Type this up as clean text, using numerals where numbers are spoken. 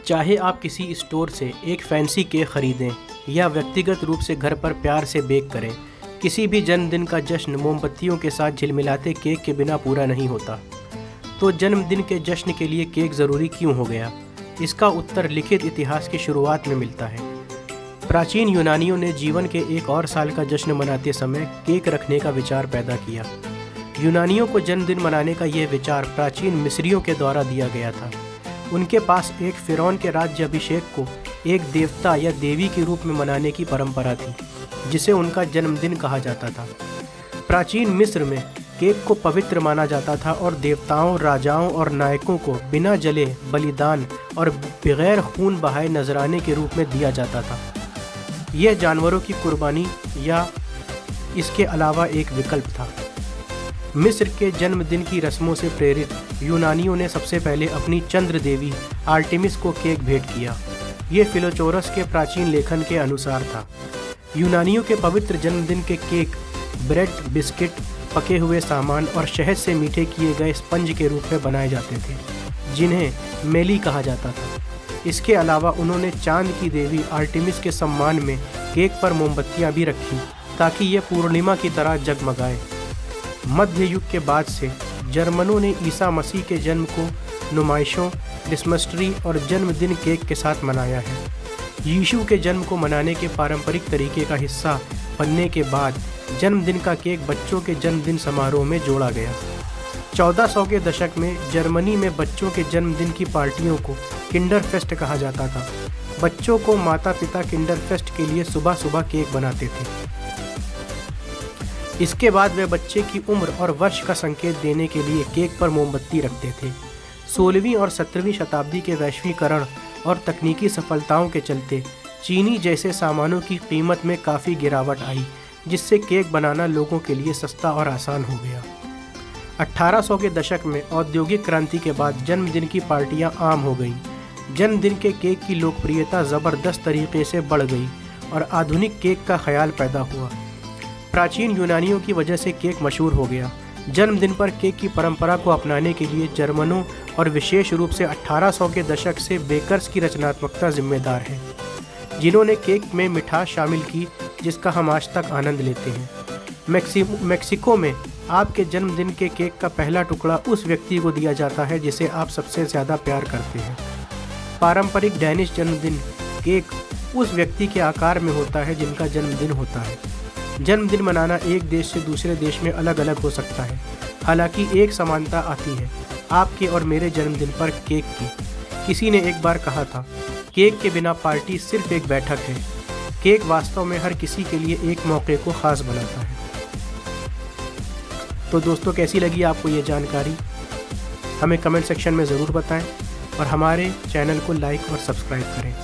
चाहे आप किसी स्टोर से एक फैंसी केक खरीदें या व्यक्तिगत रूप से घर पर प्यार से बेक करें, किसी भी जन्मदिन का जश्न मोमबत्तियों के साथ झिलमिलाते केक के बिना पूरा नहीं होता। तो जन्मदिन के जश्न के लिए केक ज़रूरी क्यों हो गया? इसका उत्तर लिखित इतिहास की शुरुआत में मिलता है। प्राचीन यूनानियों ने जीवन के एक और साल का जश्न मनाते समय केक रखने का विचार पैदा किया। यूनानियों को जन्मदिन मनाने का यह विचार प्राचीन मिस्रियों के द्वारा दिया गया था। उनके पास एक फ़िरौन के राज्याभिषेक को एक देवता या देवी के रूप में मनाने की परंपरा थी, जिसे उनका जन्मदिन कहा जाता था। प्राचीन मिस्र में केक को पवित्र माना जाता था और देवताओं, राजाओं और नायकों को बिना जले बलिदान और बगैर खून बहाए नजराने के रूप में दिया जाता था। यह जानवरों की कुर्बानी या इसके अलावा एक विकल्प था। मिस्र के जन्मदिन की रस्मों से प्रेरित यूनानियों ने सबसे पहले अपनी चंद्र देवी आर्टेमिस को केक भेंट किया। ये फिलोचोरस के प्राचीन लेखन के अनुसार था। यूनानियों के पवित्र जन्मदिन के केक ब्रेड, बिस्किट, पके हुए सामान और शहद से मीठे किए गए स्पंज के रूप में बनाए जाते थे, जिन्हें मेली कहा जाता था। इसके अलावा उन्होंने चांद की देवी आर्टेमिस के सम्मान में केक पर मोमबत्तियां भी रखीं ताकि ये पूर्णिमा की तरह जगमगाए। मध्य युग के बाद से जर्मनों ने ईसा मसीह के जन्म को नुमाइशों, क्रिसमस ट्री और जन्मदिन केक के साथ मनाया है। यीशु के जन्म को मनाने के पारंपरिक तरीके का हिस्सा बनने के बाद जन्मदिन का केक बच्चों के जन्मदिन समारोह में जोड़ा गया। 1400 के दशक में जर्मनी में बच्चों के जन्मदिन की पार्टियों को किंडरफेस्ट कहा जाता था। बच्चों को माता पिता किंडरफेस्ट के लिए सुबह सुबह केक बनाते थे। इसके बाद वे बच्चे की उम्र और वर्ष का संकेत देने के लिए केक पर मोमबत्ती रखते थे। 16वीं और 17वीं शताब्दी के वैश्वीकरण और तकनीकी सफलताओं के चलते चीनी जैसे सामानों की कीमत में काफ़ी गिरावट आई, जिससे केक बनाना लोगों के लिए सस्ता और आसान हो गया। 1800 के दशक में औद्योगिक क्रांति के बाद जन्मदिन की पार्टियां आम हो गईं। जन्मदिन के केक की लोकप्रियता ज़बरदस्त तरीके से बढ़ गई और आधुनिक केक का ख्याल पैदा हुआ। प्राचीन यूनानियों की वजह से केक मशहूर हो गया। जन्मदिन पर केक की परंपरा को अपनाने के लिए जर्मनों और विशेष रूप से 1800 के दशक से बेकर्स की रचनात्मकता जिम्मेदार है, जिन्होंने केक में मिठास शामिल की, जिसका हम आज तक आनंद लेते हैं। मेक्सिको में आपके जन्मदिन के केक का पहला टुकड़ा उस व्यक्ति को दिया जाता है जिसे आप सबसे ज़्यादा प्यार करते हैं। पारंपरिक डैनिश जन्मदिन केक उस व्यक्ति के आकार में होता है जिनका जन्मदिन होता है। जन्मदिन मनाना एक देश से दूसरे देश में अलग अलग हो सकता है, हालांकि एक समानता आती है आपके और मेरे जन्मदिन पर केक की। किसी ने एक बार कहा था, केक के बिना पार्टी सिर्फ एक बैठक है। केक वास्तव में हर किसी के लिए एक मौके को ख़ास बनाता है। तो दोस्तों, कैसी लगी आपको ये जानकारी? हमें कमेंट सेक्शन में ज़रूर बताएं और हमारे चैनल को लाइक और सब्सक्राइब करें।